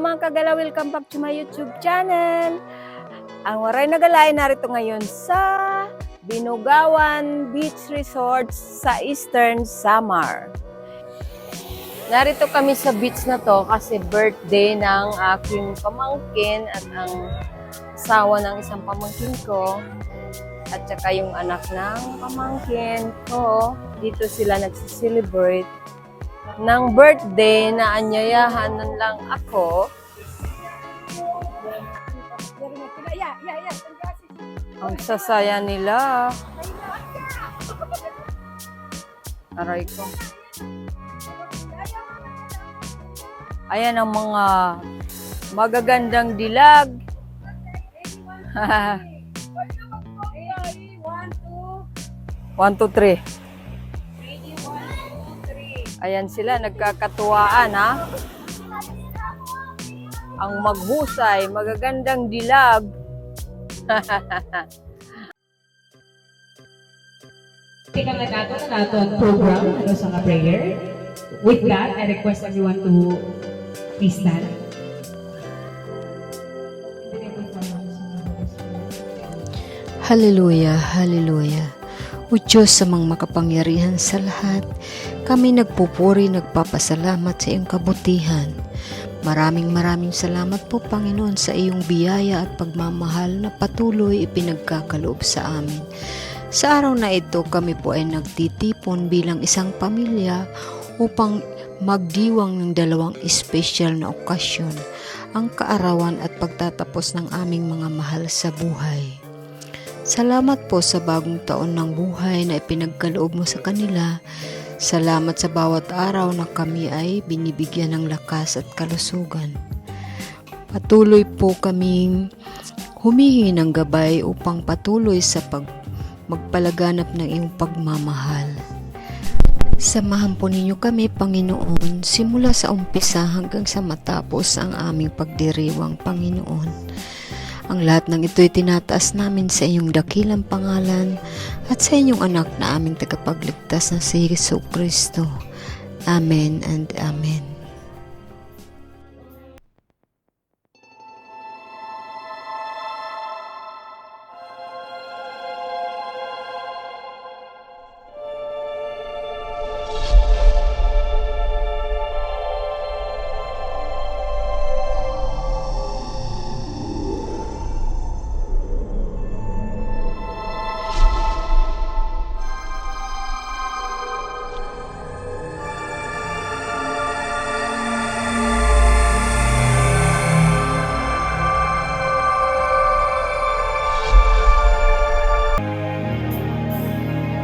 mga kagala, welcome back to my YouTube channel. Ang waray nagalay narito ngayon sa Binugawan Beach Resort sa Eastern Samar. Narito kami sa beach na to kasi birthday ng aking pamangkin at ang asawa ng isang pamangkin ko at saka yung anak ng pamangkin ko. Dito sila nagsiselebrate ng birthday na anyayahanan lang ako. Ang sasaya nila. Aray ko. Ayan ang mga magagandang dilag. 1, 2, 3. Ayan sila, nagkakatuwaan ha. Ang maghusay, magagandang dilag. Tingnan na nato ang program, ano sa nga prayer. With that, I request everyone to please stand. Hallelujah, hallelujah. O Diyos sa mga makapangyarihan sa lahat, kami nagpupuri, nagpapasalamat sa iyong kabutihan. Maraming salamat po Panginoon sa iyong biyaya at pagmamahal na patuloy ipinagkakaloob sa amin. Sa araw na ito kami po ay nagtitipon bilang isang pamilya upang magdiwang ng dalawang espesyal na okasyon, ang kaarawan at pagtatapos ng aming mga mahal sa buhay. Salamat po sa bagong taon ng buhay na ipinagkaloob mo sa kanila. Salamat sa bawat araw na kami ay binibigyan ng lakas at kalusugan. Patuloy po kaming humihingi ng gabay upang patuloy sa magpalaganap ng iyong pagmamahal. Samahan po ninyo kami, Panginoon, simula sa umpisa hanggang sa matapos ang aming pagdiriwang, Panginoon. Ang lahat ng ito'y tinataas namin sa iyong dakilang pangalan at sa inyong anak na aming tagapagligtas na si Jesucristo. Amen and Amen.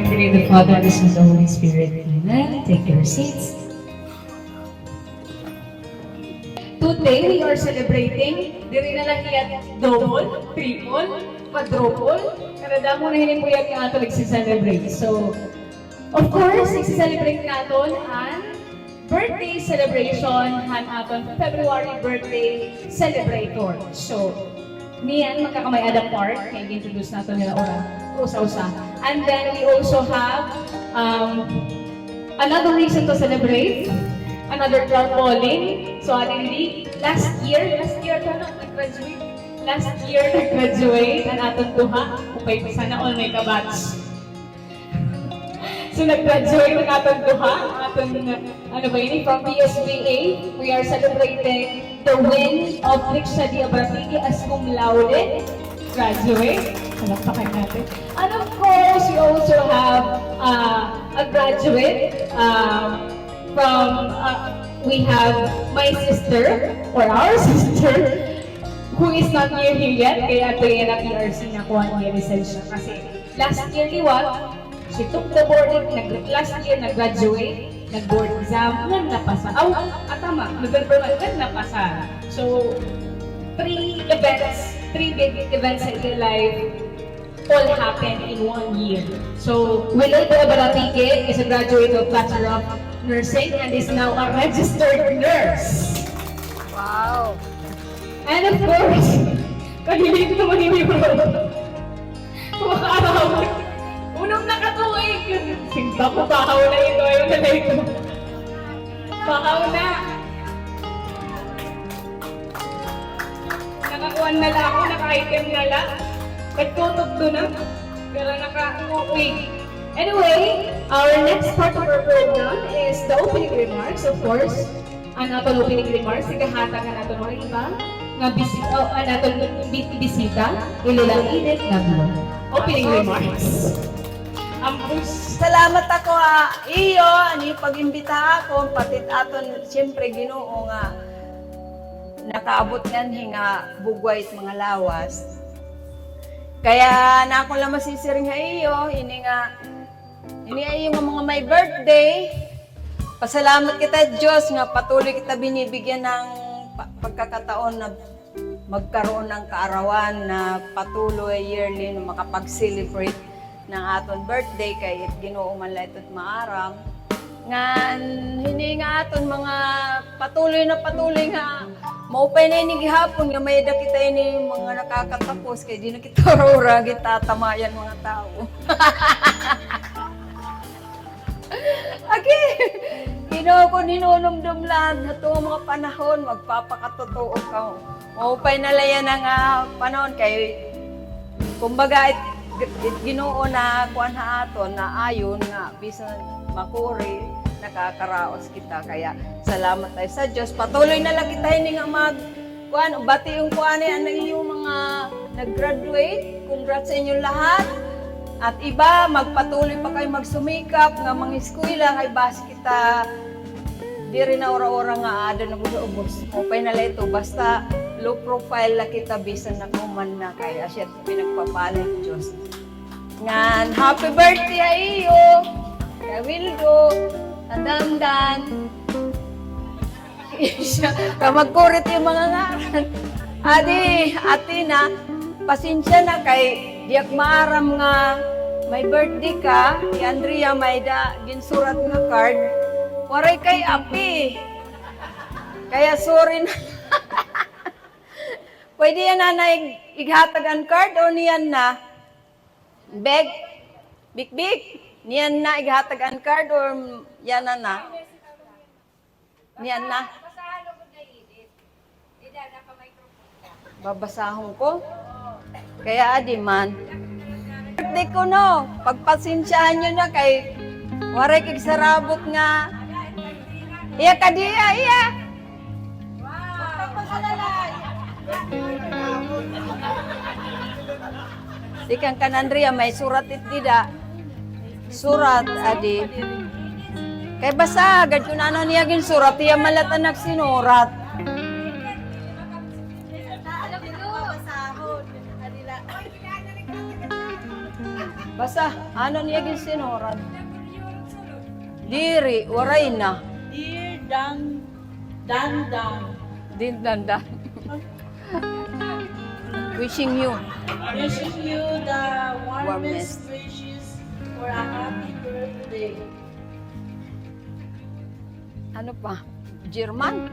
In the name of the Father, the Son, and the Holy Spirit. Amen. Take your seats. Today, we are celebrating diri na lang iyat double, triple, quadruple. Kada mo na hinimuyag nga ito nagsi-celebrate. So, of course, nagsi-celebrate natin ang birthday celebration han aton February birthday celebrator. So, niyan magkakamay ada part kaya introduce natin nila ora usa-usa. And then we also have another reason to celebrate, another trampoline. So hindi last year nag-graduate. Last year nag-graduate ang aton duha. Upay pa sana all may kabatch. So nag-graduate ang aton duha, aton ano ba yun, from PSBA. We are celebrating the win of Riksha Diabatigi as cum laude graduate. Palakpakan natin. And of course, we also have a graduate we have my sister, or our sister, who is not near here yet, kaya ito yan na PRC na kuha niya result siya. Kasi last year, liwat, she took the boarding, last year, nag-graduate, nag-board exam, napasa. Tama, napasa. So, 3 big events in your life all happened in 1 year. So, Willow Baratike is a graduate of Bachelor of Nursing and is now a registered nurse. Wow! And of course, kahilig naman yung kumakaaraw. Unang nakatuwig. Sinta ko, bahaw na ito. Ayun na ito. Bahaw na. nakakuan na lang ako, naka-item na lang. Nagtutok to na. Pero naka-okay. Anyway, our next part of our program is the opening remarks, of course. Ang atong opening remarks, ikahata ka natin mga iba nga bisita, ililang init na opening remarks. Salamat ako iyo ani pag-imbita ako patit aton siyempre Ginoo nga nakaabot ngan nga bugway mga lawas. Kaya na ako lang masisiring iyo ini ay yung mga may birthday. Pasalamat kita Diyos nga patuloy kita binibigyan ng pagkakataon na magkaroon ng kaarawan na patuloy yearly na makapag-celebrate ng aton birthday kay Ginoo man laytot maaram nga hindi nga aton mga patuloy nga maupay na ini gihapon nga may kita ini mga nakakatapos kay di na kita ora gitatamayan mga tao. Okay. Ginoo ko ninunumdum lahat na itong mga panahon magpapakatotoo ka. Maupay na layan ang panahon kay kumbaga Ginoo na kuan ha aton na ayon nga bisan makuri nakakaraos kita kaya salamat tayo sa Dios patuloy na lang kita ini nga mag kuan bati yung kuan ang inyong mga nag-graduate congrats sa inyong lahat at iba magpatuloy pa kayo magsumikap nga mga eskwela kay bas kita di rin na ora-ora nga ada na ubos upay na lang ito basta low profile na kita bisan na kuman na kaya siya pinagpapalit Diyos. Ngan, happy birthday iyo! Kaya Wildo, tandaan. Magkurit yung mga ngaran. Ate na, pasensya na kay diyak maaram nga may birthday ka, si Andrea may ginsurat nga card. Waray kay api. Kaya sorry na. Pwede yan na ighatag ang card o niyan na? Big? Niyan na ighatag ang card o yan na? Niyan na? Babasahon ko? Kaya adi man. Birthday ko no, pagpasensyahan nyo na kay waray kig sarabot nga. Iya ka diya, iya. Di kang kanandria may surat itida. Surat adi. Kay basa agad kung ano niya gin surat iya malata nagsinurat. Basa ano niya gin sinurat. Diri waray na. Dear Dan. Dindanda. Wishing you the warmest wishes for a happy birthday. ano pa? German?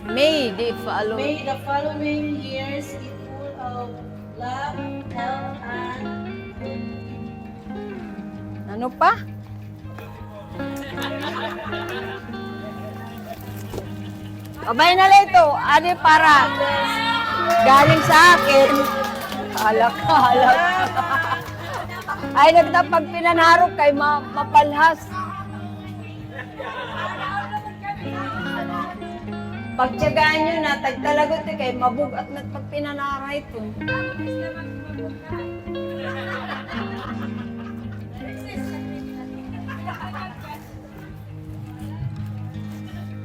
May the May the following years be full of love, health, and ano pa? Abay na lang ito. Adi para galing sa akin. Halak. Ay, nagtapag pinanarok kay mapalhas. Pagtyagaan nyo na, tagtalagot kay mabugat na pag pinanara ito.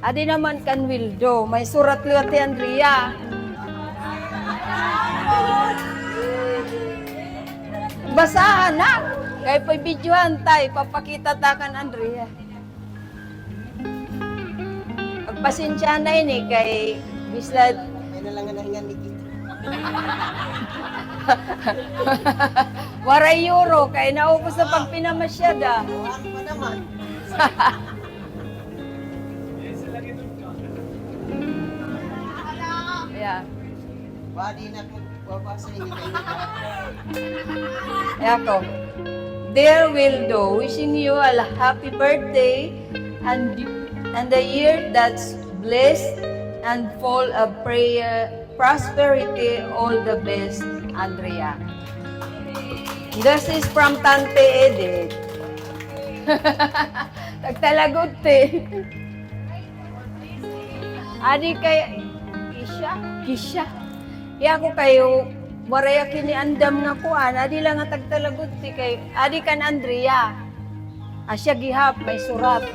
Adi naman kan Wildo, may surat liwat ni Andrea. Basahan na! Kaya po'y videohan tayo, papakita ta kan Andrea. Pagpasensyahan na ini kay Bislad. May nalangan na hingan ni Kito. Waray euro, kaya naubos na pag pinamasyada. Ano pa naman? Yeah. Badi na kung babasa hindi kayo. Ako. Dear Wildo, wishing you a happy birthday and the year that's blessed and full of prosperity, all the best, Andrea. This is from Tante Edith. Tagtalagot eh. Adi kay Kisha. Kaya ko kayo, waraya kini andam nga kuan, adi lang nga tagtalagot ti kay, adi kan Andrea. Asya gihap, may surat.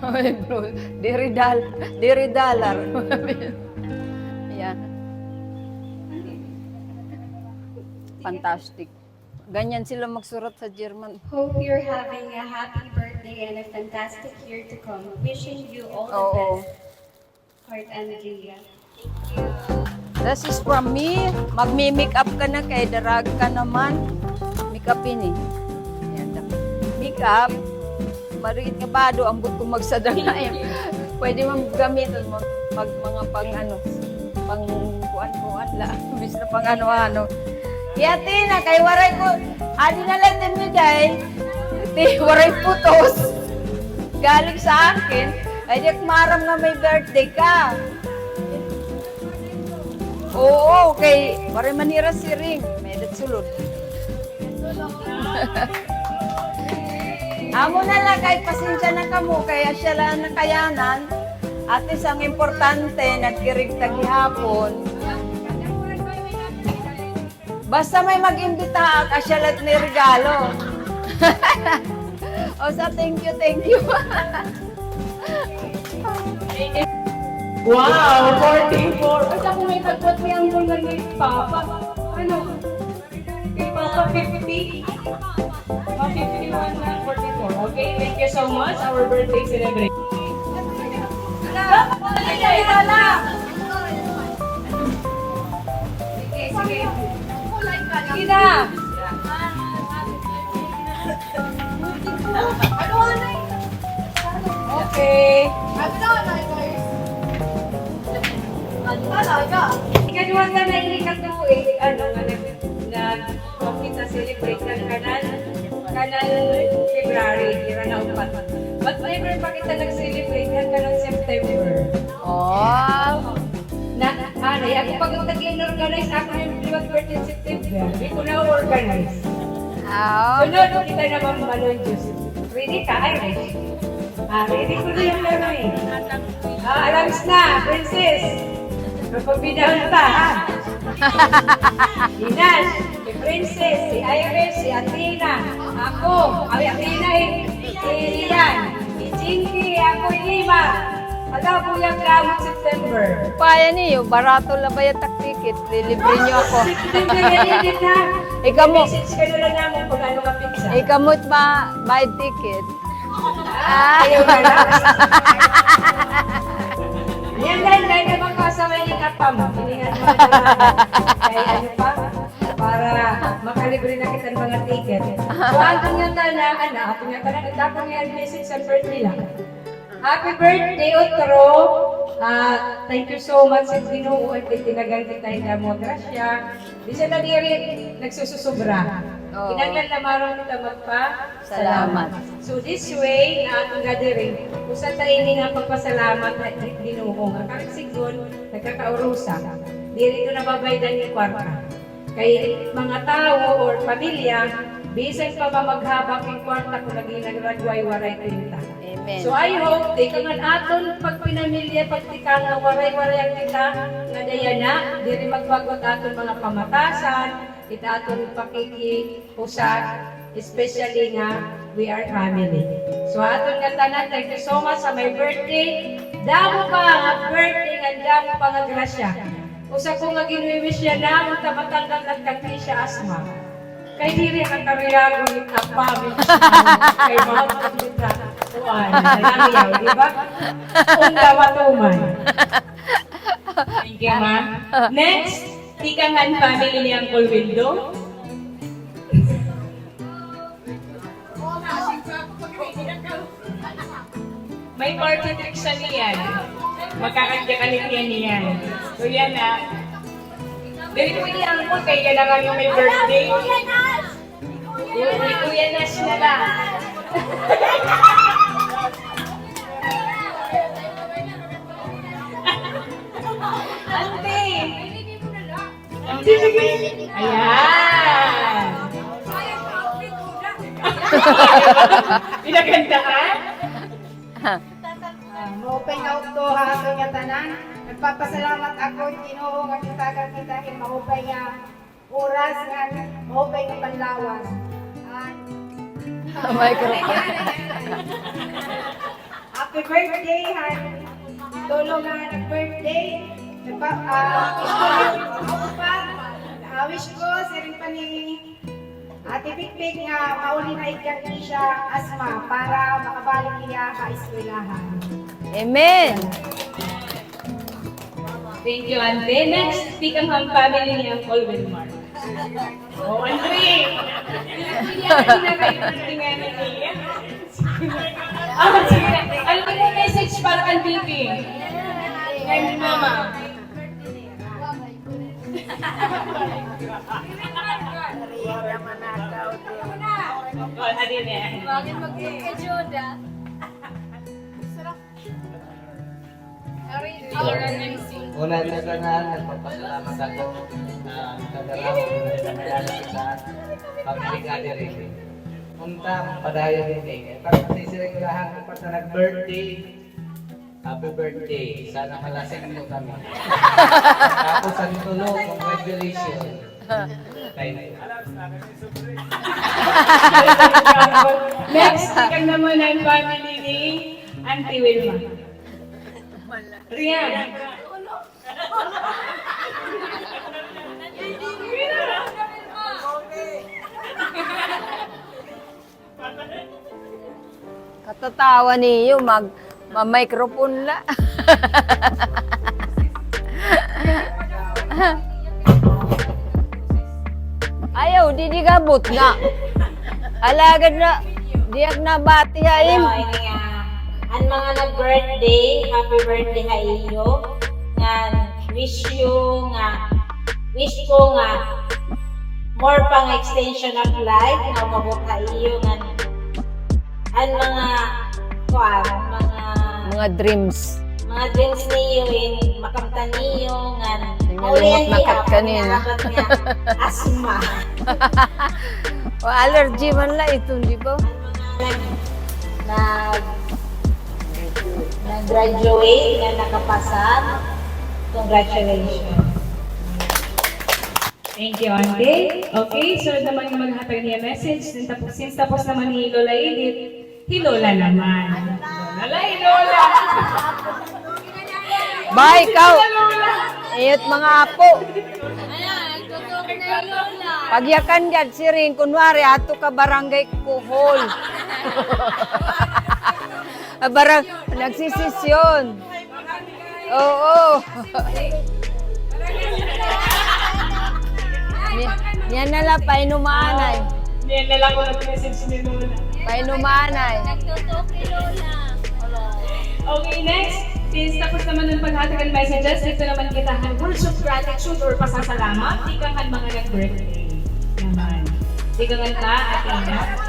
Ay bro, diri dollar. Yan. Fantastic. Ganyan sila magsurat sa German. Hope you're having a happy birthday and a fantastic year to come. Wishing you all the Oo. best, Heart Andrea. This is from me. Magmi-make up ka na kay darag ka naman. Make up ini. Yan. Make up. Mariit nga bado ang buto magsadangay. Pwede mo gamitin mo pag mga pang ano, pang kuan-kuan la. Bis na pang ano-ano. Kaya Tina, kay waray ko, adi na lang din mo dahil, waray putos. Galing sa akin, ay di maram nga may birthday ka. Oo, kay waray manira si Ring, may sulod. Amo na lang, kahit pasensya na kamo, kaya siya lang nakayanan. At isang importante, nagkirig tagihapon. Basta may mag-imbita, kasya lahat ni regalo. O sa thank you. Wow, 44. Basta kung may tagpot mo yung muna ni Papa. Ano? Kay Papa 50? 51 na 44. Okay, thank you so much. Our birthday celebration. Sige. Sige na. Okay. Ikaduha ka na ikatuig, ano nga nag-compete celebrate ng kanal February, ira na upat. But never pa kita nag-celebrate ng kanal September. Oh, Ako pag nag-organize ako yung liwag birthday in September, hindi ko na organize. Sunod, kita naman malon Diyos. Ready ka? Ay, ready. Ready ko na yung laro eh. Alams na, princess. Magpapinahon pa, ha? Inas, si princess, si Iris, si Athena, ako, ay Athena si Rian, si Chinky, ako Lima. Ala po yung gramot September. Paya niyo, barato lang ba yung ticket? Lilibre niyo ako. September yan din ha. Ikaw mo. Message ka na lang namin kung ano ka pizza. Ikamot ba buy ticket? Ayaw na lang. Yan dahil naman kasama yung kapam. Hiningan mo na naman. Kaya ano pa? Para makalibre na kita ng mga ticket. So, atong nga tanang, atong nga tanang, atong nga message sa birthday lang. Happy birthday, Otro! Thank you so much sa Ginoo at tinagal kita yung damo. Grasya. Di sa nadiri, nagsususubra. Oo. Kinaglan na marang kita Salamat. So this way, na atong gathering, kung saan tayo nga pagpasalamat at Ginoo nga. Karagsigon, nagkakaurusa. Diri ko nababaydan ni kwarta. Kay mga tao or pamilya, bisan pa ba maghabak yung kwarta kung naging nagragway waray kwenta. Amen. So I hope, di ka man aton pagpinamilya, pagtikang na waray-waray ang kita, nga dayana, diri magbagot aton mga pamatasan, kita aton pakikipusat, especially nga, we are family. So aton nga tanan, thank you so much sa my birthday. Damo pa nga birthday, nga damo pa nga grasya. Usa ko nga ginuwish siya na, kung tamatanggal nagtagpi siya asma. Kay diri ang kariyago ni Kapami. Kay mga pagkita. Tuan, nalangyaw, di ba? Kung gawatuman. Thank you, ma'am. Next, Tikangan family ni Uncle Wildo. May party trick siya niyan. Magkakantya-kalit yan niyan. So yan na. Dili ko niya ang kaya kailangan yung may birthday. Yung Kuya Nash na lang. Ante! Ante na kayo. Ayan! Pinagandaan? Maupay na to ha sa nga tanan. Nagpapasalamat ako Ginoo nga kitagan kita kay maupay nga oras nga maupay nga panlawas. Microphone. Happy birthday ha. Lolo nga nag-birthday. Wish ko siring pa ni Ate Pikpik nga mauli na ikan siya asma para makabalik niya ka eskwelahan. Amen. Thank you, Ante. Next, speak ang family ni Uncle Wilmar. Oh, Andre! Sige. Ano ba yung message para kay Bibi? Kay Mama. Oh, na din eh. Bakit mag-joda? Una na tanan, nagpapasalamat ako na kadalaw sa family gathering. Punta, padayon din eh. Tapos silang lahat ng pata nag-birthday. Happy birthday. Sana malasing mo kami. Tapos ang tulong, congratulations. Next, speak naman ang family ni Auntie Wilma. Rian. Katatawa niyo, microphone la. Ayaw, di gabot na. Alagad na, diyak na bati haim. Ang mga nag-birthday, happy birthday ha iyo. Nga wish ko nga more pang extension of life nga mabot ha iyo nga ang Mga dreams. dreams niyo in makamtan niyo nga Tingnan mo nakat kanina. asma. O allergy man la ito, di ba? Nag-graduate na nakapasa. Congratulations. Thank you, Auntie. Okay, so naman yung maghatag niya message. Since tapos naman ni Lola Edith, Lola naman. Lola! Bye, ikaw! Iyot mga apo. Pagyakan dyan, siring, kunwari, ato ka barangay Kuhol. Barang, nagsisisyon. Oo. Yan na lang, painumaanay. Yan na lang ko nag-message ni Lola. Painumaanay. Okay, next. Since tapos naman ng paghatagan messages, dito naman kita ang words of gratitude or pasasalamat. Tikangan mga nag-birthday naman. Tikangan ka, Athena.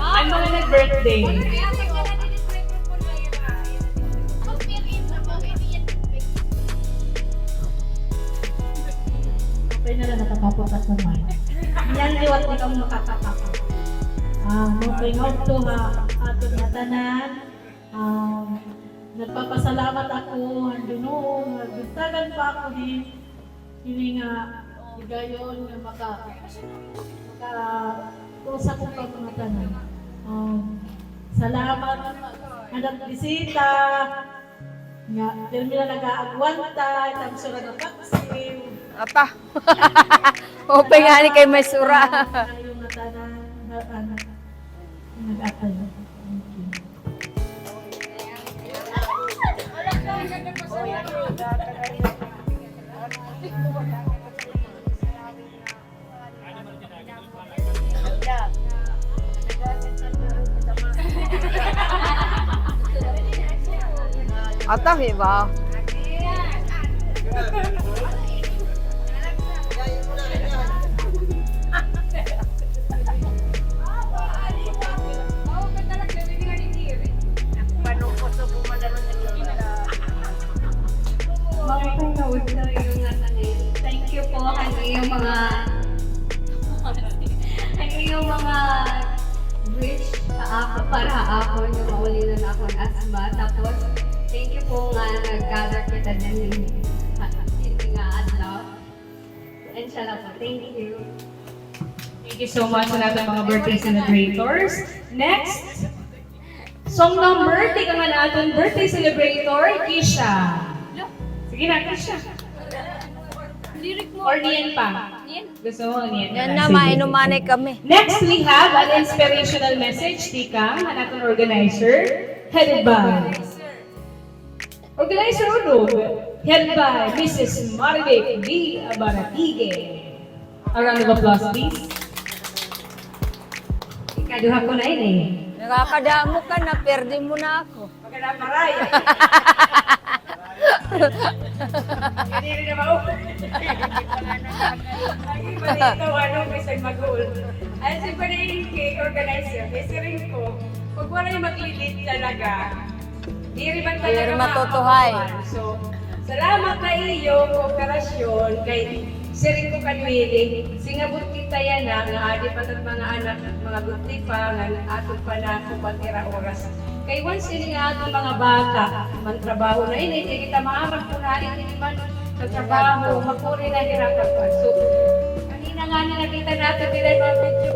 Ang mga nag-birthday. Kaya na lang nakakapakas naman. Yan liwat ni kang makakapaka. Mupay nga ito ha, ato na tanan. Nagpapasalamat ako, Ginoo, nagbistagan pa ako din. Hindi nga, higayon nga maka-kusa ko pa mga tanan. Salamat nga nagbisita. Nga, dahil nila nag-aagwanta, itang sura na paksin. Ata. Hoping nga ni kay may sura. Yung natanan, nag-atay. Ata, ba? Thank you po yung mga bridge sa ako para ako yung maulinan ako ng asma. Tapos, thank you po nga nag-gather kita din hindi nga adlaw. Inshallah po. Thank you. Thank you so much sa lahat ng mga birthday celebrators. Next, song number, tika nga natin, birthday celebrator, Kisha. Sige na, Kisha. Or Nian pa? Gusto mo Nian? Yan na, mainumanay kami. Next, we have an inspirational message, tika, ng ating organizer, headed by Organizer Ulog, headed by Mrs. Maribek V. Baratige. A round of applause, please. Ikaduha ko na yun eh. Nakakadamo ka na, perde mo na ako. Maganda maraya. Hindi rin na maupo. Lagi pa rin ito, isang mag-uul. Ay, siyempre na yung organizer, kasi rin ko, pag wala yung maglilit talaga, di rin man talaga Di rin matutuhay. makakawan. So, salamat na iyo, kooperasyon, kay siring ko kanwili, singabot kita yan na, nga adi pa tat mga anak, mga buti pa, nga ato pa na kung patira oras. Kay once ini nga ato mga bata, man trabaho na ini, di kita maaman po na ini man sa trabaho, magpuri na hirapan pa. So, kanina nga nakita natin nila mga video,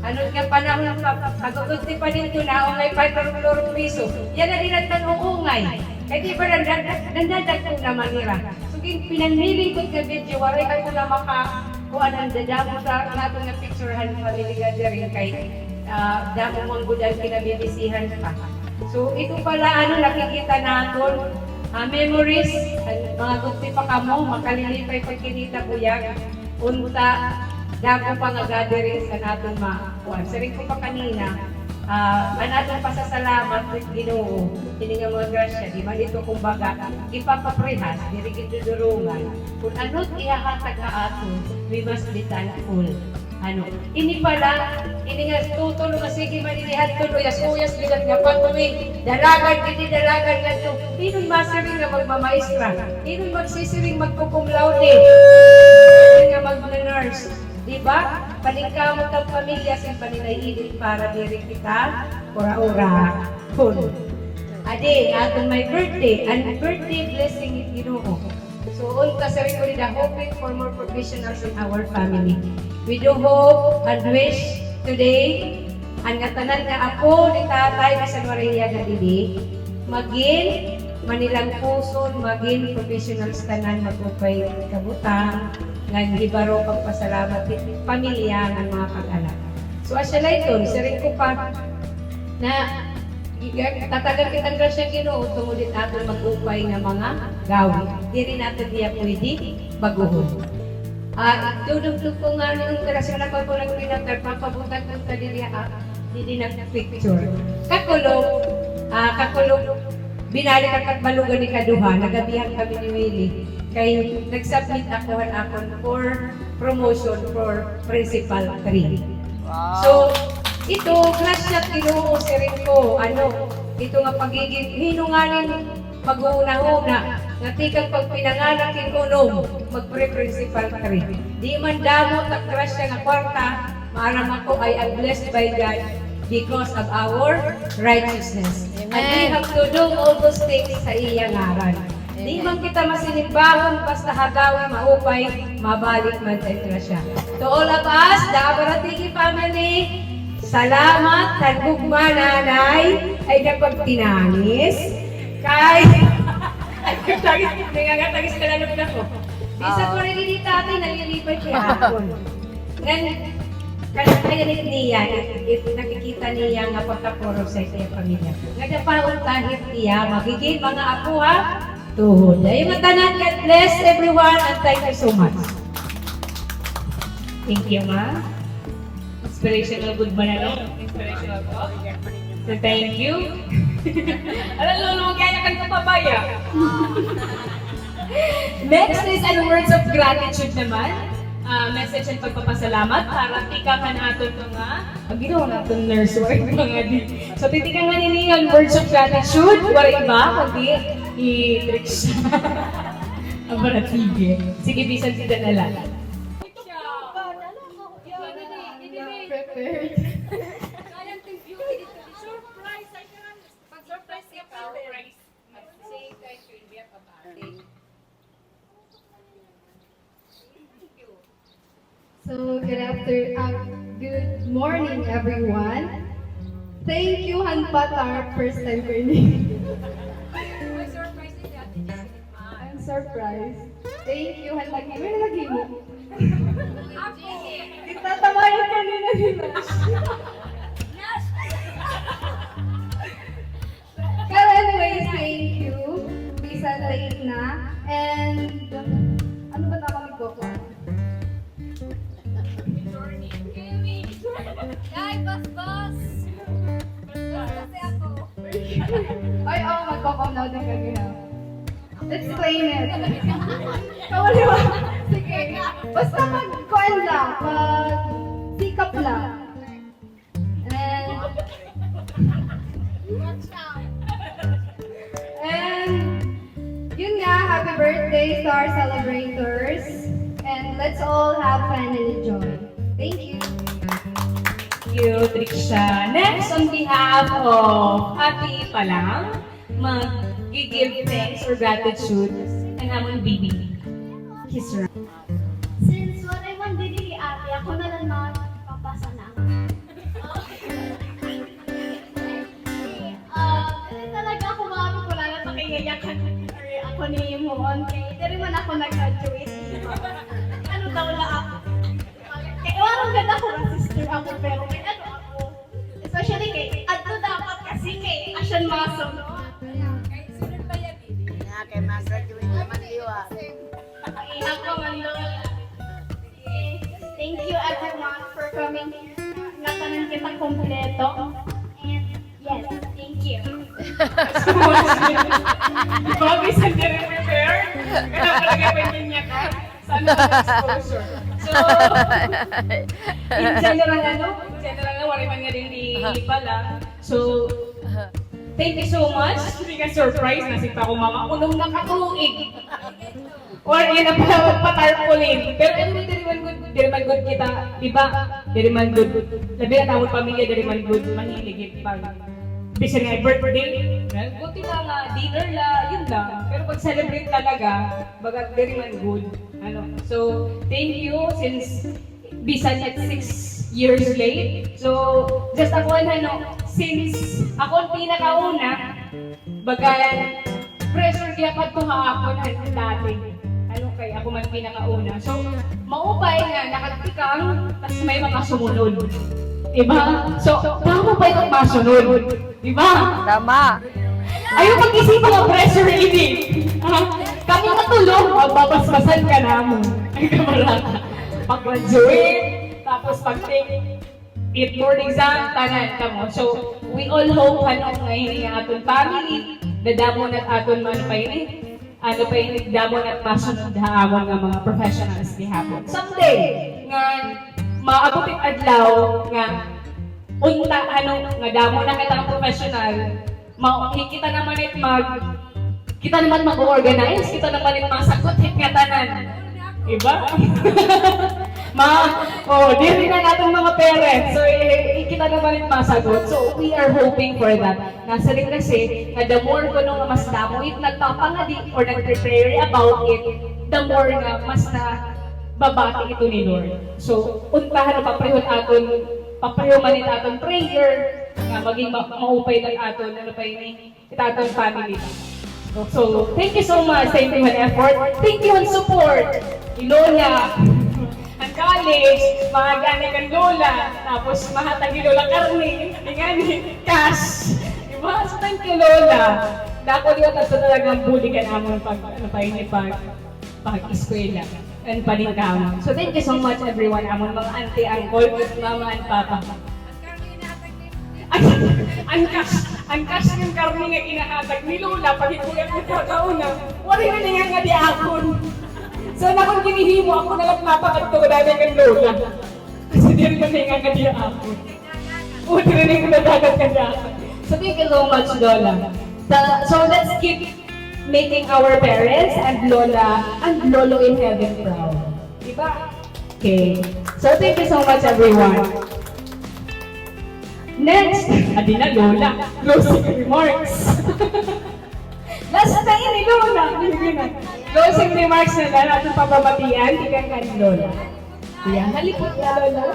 ano nga panahon pag-ugusti pa dito na ungay pa ng piso. Yan na din natin uungay. Kaya di ba nandadag ko naman nila. So pinanmiling ko sa video, waray ako na makakuha ng dadamo sa natin nga picturehan family gathering kay damo mong gudang kinabibisihan pa. So ito pala nakikita natin memories, mga gusti pa kamo, makalilipay pag kinita buyak, unta, dako pa nga gathering sa natin makuha. Saring ko pa kanina, anatong pasasalamat with Ginoo, hindi nga mga grasya, di man ito kumbaga, ipapaprehas, dirigid dudurungan, kung ano't ihahatag na ato, we must be thankful. Ini pala, ini nga tutulo nga sige manilihan tulo, uyas bilang nga patuwi, dalagan nga ito, inong masiring nga magmamaestra, inong magsisiring magkukumlaude, inong nga mag-nurse, diba? Palingkamot ang pamilya sa paninayilin para diri kita, ora-ora, kun. Ade, atong my birthday, and birthday blessing it Ginoo. So, unta sa rin ko rin hoping for more professionals in our family. We do hope and wish today, ang tanan nga ako ni Tatay San Maria nga dili, maging manilang puson, maging professionals tanan magupay kabutang, nga gibaro pagpasalamat pamilya ng mga pag-anak. So asya na ito, siring ko pa na tatagal kitang grasya Ginoo tungod natin mag-upay ng mga gawi. Di rin natin diya pwede baguhon. Dudugtug ko nga nung grasya na pagpulang pinatar, papabutan ko sa dili nag-picture. Kakulog, binalik ang balugan ni Kaduha, nagabihan kami ni Willie. Kay nag-submit ako for promotion for Principal 3. So, ito, grasya Ginoo siring ko, ito nga pagiging hinunganin pag-uuna-una, nga tikang pagpinangalakin ko nung magpre-Principal 3. Di man damot at grasya nga kwarta, maaram ako ay blessed by God because of our righteousness. And we have to do all those things sa iyang ngaran. Di man kita masinimbahon, basta hagawi, maupay, mabalik man sa grasya. To all of us, the Abaratigi family, salamat, tagugma nanay, ay napagtinanis, kay, nangangatagis ka lalap na ko. Bisa ko rin ni tatay, nalilipay siya hapon. Kaya niya, if nakikita niya nga pagkapuro sa iyang pamilya. Nagdapaon kahit niya, magiging mga apo ha, tuhod. Ay matanan, God bless everyone and thank you so much. Thank you, ma. Inspirational good ba na no? Inspirational po. So thank you. Alam mo, kaya kang papabaya. Next is words of gratitude naman. message and pagpapasalamat para tikakan natin mga ginawa natin nurse work mga di. So titikan nga ninyo words of gratitude, wala iba, kundi i-trick siya. Ang baratige. Sige, bisan si Danala. Prepared. So, good morning, everyone. Thank you, Han Patar, first time ko ini. I'm surprised. Thank you, Han Lagi. May lagi mo. Itatamayan kanina ni Nash. Pero anyways, thank you. Bisa late na. And, ano ba tawag ko? Ay, bas! Kasi ako. Ay, oo, magkakaunaw din kanina. Let's claim it. Kawali ba? Sige. Basta mag-kuan lang. Mag-sikap lang. And yun nga, happy birthday to our celebrators. And let's all have fun and enjoy. Thank you. Thank you, Tricia. Next, on behalf of Happy Palang, mag-give thanks or gratitude ang among bibi. Kiss her. Since what I want din ni ate, ako na lang papasa na. Kasi talaga ako mami ko lang at nakiyayakan ako ni Moon. Kaya man ako nag-graduate. Ano daw na ako? Kaya ewan ganda ko ng sister ako pero may ano ako. Especially kay ato dapat kasi kay Ashan Maso. Kay sunod pa yan. Kay mag-graduate naman iwa. Ako man Thank you everyone for coming here. Natanan kita kompleto. And yes, thank you. Bobby, saan ka rin prepared? Kaya talaga pwede niya ka. Sana exposure. So, in general, wala man nga rin ni pala. So, thank you so much. Hindi ka surprise na si Paco Mama. Unong nakatuig. Or yun na pala magpatarpulin. Pero anyway, dari man good kita, diba? Dari man good. Labi na tawag pamilya, dari man good. Mahiligit pag bisa nga birthday. Buti na nga, dinner la, yun lang. Pero pag celebrate talaga, bagat very man good. So, thank you since bisan at 6 years late. So, just ako since ako ang pinakauna, bagat pressure kaya pa ito haapon ang dati. Kaya ako man pinakauna. So, maupay na nakatikang, tapos may mga sumunod. Diba? So, tama pa itong masunod. Diba? Tama. Ayaw mag-isip ng pressure relief. Kami matulong, magbabasbasan ka namin. Ay, kamarata. Pag-graduate, tapos pag-take it board exam, tanan ka mo. So, we all hope ngayon yung aton family, dadamo na aton man pa yun damo na masunod haamon ng mga professionals ni hapon. Someday, nga maabuting adlaw nga unta nga damo na kitang professional, kita naman mag-organize, kita naman masagot hit nga tanan. Diba? Diri na natin mga parents. So, kita naman masagot. So, we are hoping for that. Nasa rin kasi, the more ko nung mas damo, if nagpapangadi or nag-prepare about it, the more nga mas na babati ito ni Lord. So, untahan na papareho manin aton prayer, nga maging maupay lang aton, itaton family. So, thank you so much sa inyong effort. Thank you on support. Lola, ang college, mga ganing ang Lola, tapos mahatag ni Lola Carmen, cash. Diba? So, thank you, Lola. Dako niyo talagang bully ka naman pag-eskwela and paningkamon. So, thank you so much, everyone. Amon mga auntie, uncle, mama, and papa. Ang cash yung karmi nga inahatag ni Lola, pag itugat mo kauna, wala na nga di akon. So na kung ginihimo, ako na lang mapakadto namin ng lola. Kasi di rin maningan ka niya ako. O, di rin yung nadagat ka niya ako. So thank you so much, Lola. So let's keep making our parents and Lola and Lolo in heaven proud. Diba? Okay. So thank you so much, everyone. Next, adi na Lola, closing remarks. Last time ni Lola, closing remarks na lang atong pababatian, ikaw ka ni Lola. Yan, halipot na Lola.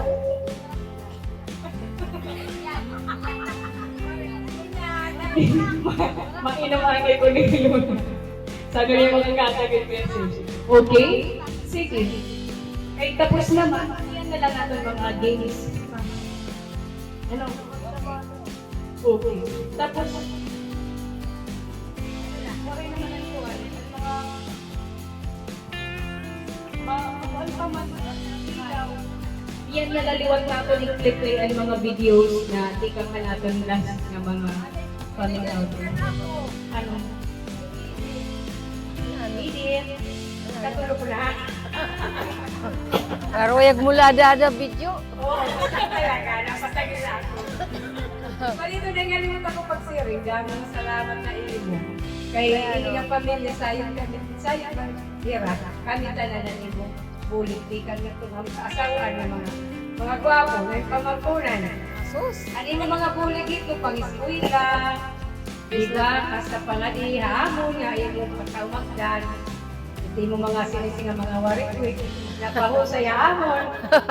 Mainamagay ko ni Lola. Sabi niya mga katagin message. Okay? Sige. Ay, tapos naman, yan na lang natin mga games. Ano? Okay. Tapos, okay naman ang kuwan. Yan nalaliwag natin yung clip ang mga videos na tikang ka natin last ng mga coming out. Ano? Edit. Katulog ko na. Pero yag mula dada video. Oo, talaga. Napatagin na ako. Palito na nga limot ako pag-siring. Dami salamat na imo. Kaya inyong pamilya, sayang kami. Sayang ba? Hira. Kami talaga imo. Bulit. Di kami itong asawa ng mga gwapo. May pamagpunan. Sus. Ano yung mga bulig ito? Pang-iskuila. Diba? Hasta pala di hamon nga. Yung pagkaumagdan. Hindi mo mga sinising ang mga warik-wik. Napahusay hamon.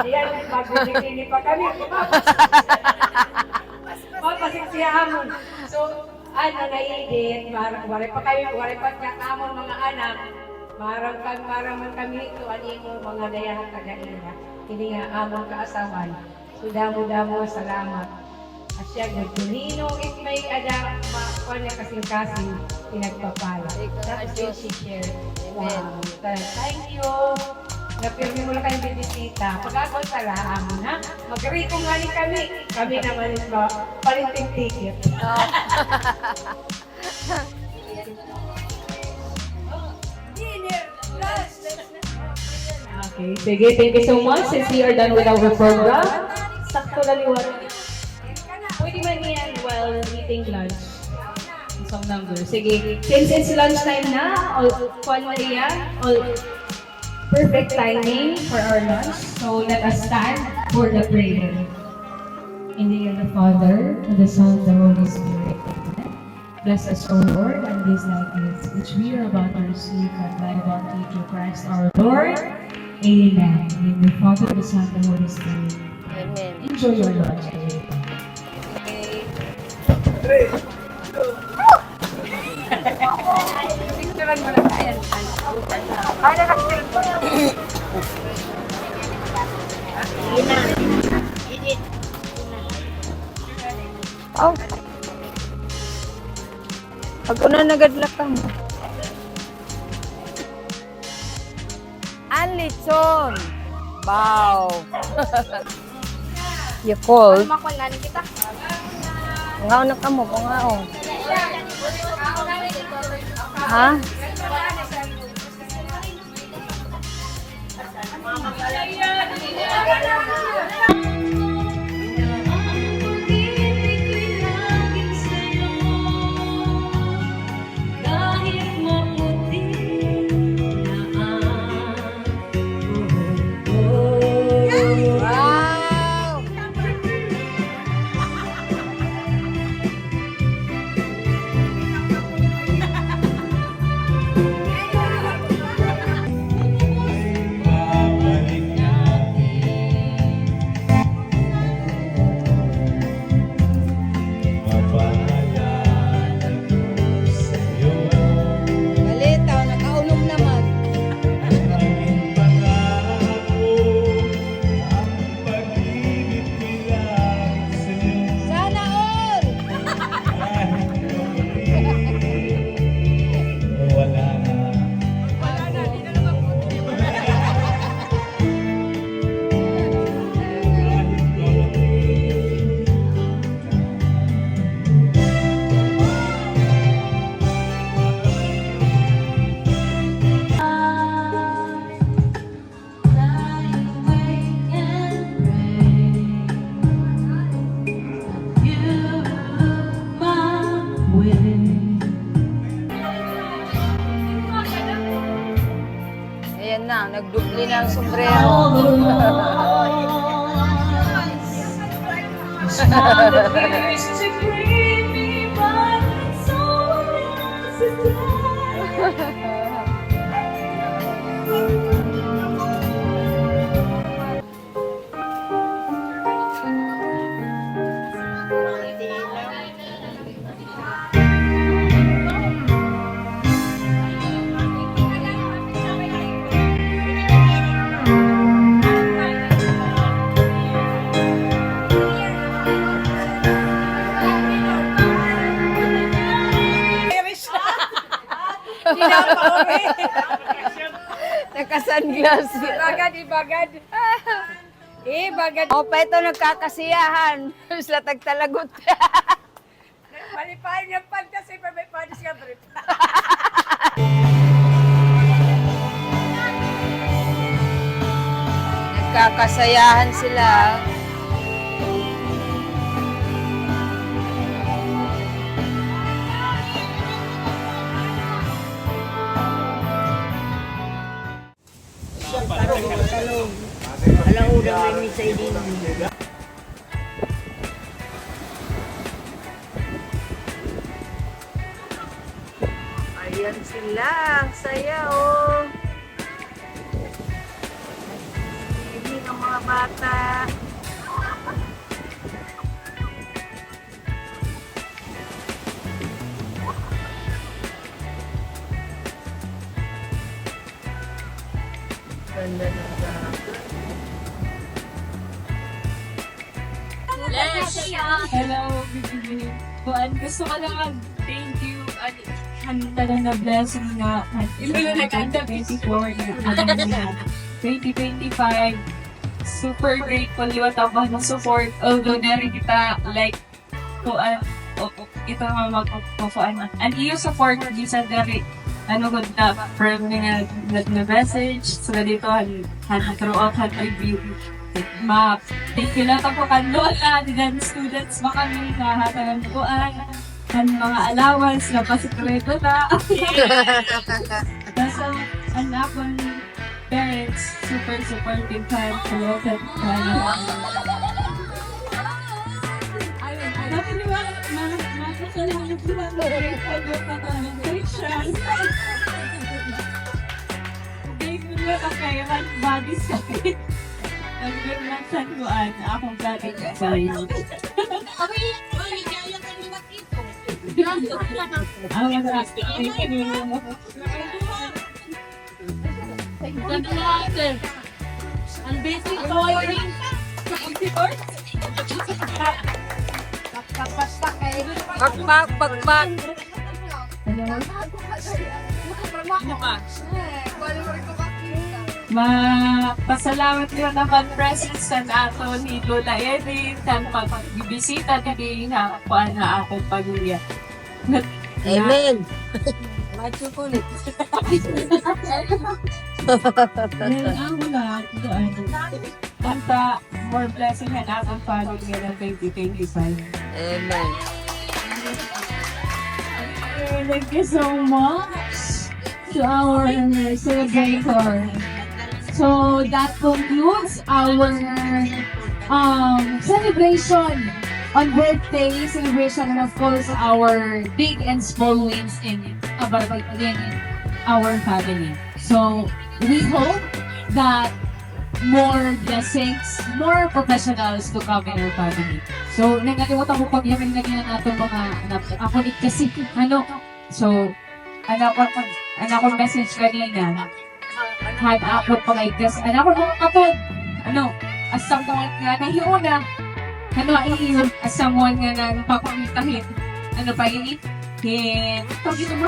Ayan, magbibigini pa kami. Pasik siya hamon. So, ano, naiigit. Wari pa kayo, wari pa kamon mga anak. Marang kami ito. Ano yung mga dayahan kagaina. Hindi nga amon kaasawan. So, damo-damo, salamat. At siya, nagtunino, if may ada, makuha niya kasing-kasing, pinagpapala. That's what she shared. Wow. Thank you. Napirmi mo lang kayong bibisita. Pag-ako salaam, ha? Mag-rito nga rin kami. Kami naman is ba, palinting ticket. Okay, sige. Thank you so much. Since we are done with our program, sakto na liwat. Pwede man yan while eating lunch. Some number. Sige. Since it's lunchtime na, all perfect timing for our lunch. So let us stand for the prayer. In the name of the Father, and the Son, and the Holy Spirit. Amen. Bless us, O Lord, and these like gifts which we are about to receive from thy bounty through Christ our Lord. Amen. In the Father, the Son, and the Holy Spirit. Amen. Enjoy your lunch. Oh. Pag una nagadlak ka mo. Anlitson. Wow. You call. Ngaw na ka mo, ngaw. Ha? nagdubli na ang sombrero. Naka-sunglass. Ibagad. Ibagad. O pa ito nagkakasiyahan. Sila tagtalagot. Malipain yung pan kasi pa may panis ka trip. Nagkakasayahan sila. Ayan sila. Ang saya, oh. Hindi ng mga bata. Ganda ng dagat. Hello, Bibi. Kuan, gusto ko lang mag-thank you. Handa na blessing na nag-anda 24 na 2025. Super grateful yung tabang ng support. Although dari kita like kuan ito magpupuan. And iyo support di sa dari ano gud na from nga nag-message so dito han throughout han review. Thank you lang po kandoon na students ba kami na hatagan kuan ang mga allowance na pasikreto na. Nasa anak ng parents, super supportive time sa local plan. Dapat di ba, makasalamat di ba kakayaman body sakit. Ang ganda sa kuan, akong galing sa iyo. Ang basic coloring. Bakbak, bakbak. Pasalamat ko naman presence sa nato ni Lola Edith kan pagbibisita di na kuan na akong pamilya. Amen. Macho ko ulit. Ang lahat doon. Kanta, more blessing na akong pamilya ng 2025. Amen. Thank you so much to our celebrator. So that concludes our celebration on birthday celebration and of course our big and small wins in again in our family. So we hope that more blessings, more professionals to come in our family. So nangalimutan ko pag yamin lagi na natin mga anak. Ako ni kasi so anak ko message kanina. Had ako pa like this. Anak ko mga kapod. As someone nga nahiuna. As someone nga nang papamitahin. Pa yun? Pagin mo.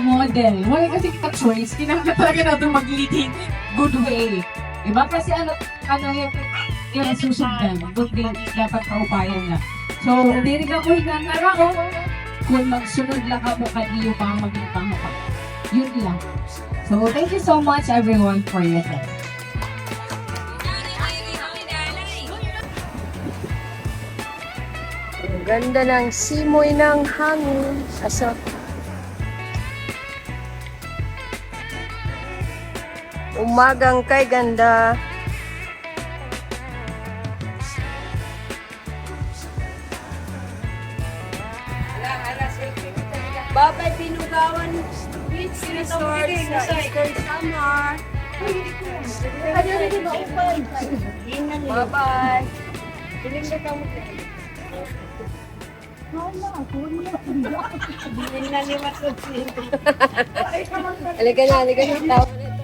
Model. Wala kasi kita choice. Kinaka talaga natin mag-leading good way. Diba? Kasi yung susundan. Good way dapat kaupayan na. So, hindi rin ako hinangara ko. Kung magsunod lang ako kaniyo pa maging pangapak. Yun lang. So, thank you so much everyone for your time. Ang ganda ng simoy ng hangin. Umagang kay ganda. Bye-bye, Binugawan Beach Resort sa Eastern Samar. Bye-bye. Halika na, halika na. Tawa na ito.